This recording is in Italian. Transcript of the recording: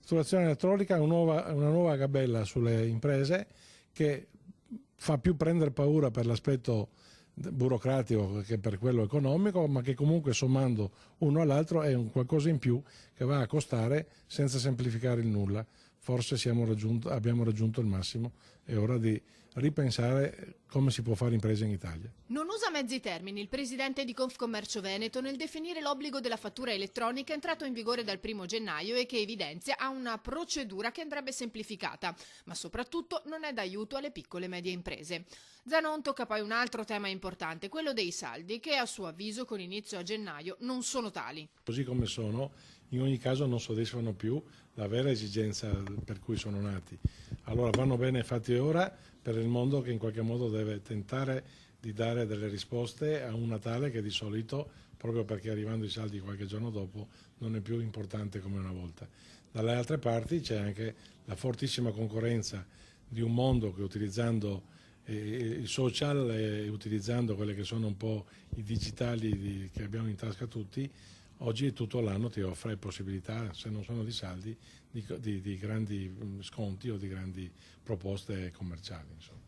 fatturazione elettronica è una nuova gabella sulle imprese che fa più prendere paura per l'aspetto burocratico che per quello economico, ma che comunque sommando uno all'altro è un qualcosa in più che va a costare senza semplificare il nulla. Forse abbiamo raggiunto il massimo, è ora di ripensare come si può fare impresa in Italia. Non usa mezzi termini il presidente di Confcommercio Veneto nel definire l'obbligo della fattura elettronica entrato in vigore dal 1° gennaio e che evidenzia una procedura che andrebbe semplificata, ma soprattutto non è d'aiuto alle piccole e medie imprese. Zanon tocca poi un altro tema importante, quello dei saldi, che a suo avviso con inizio a gennaio non sono tali. Così come sono, in ogni caso non soddisfano più la vera esigenza per cui sono nati. Allora vanno bene fatti ora per il mondo che in qualche modo deve tentare di dare delle risposte a un Natale che di solito, proprio perché arrivando i saldi qualche giorno dopo, non è più importante come una volta. Dalle altre parti c'è anche la fortissima concorrenza di un mondo che utilizzando i social e utilizzando quelle che sono un po' i digitali che abbiamo in tasca tutti, oggi tutto l'anno ti offre possibilità, se non sono di saldi, di grandi sconti o di grandi proposte commerciali, insomma.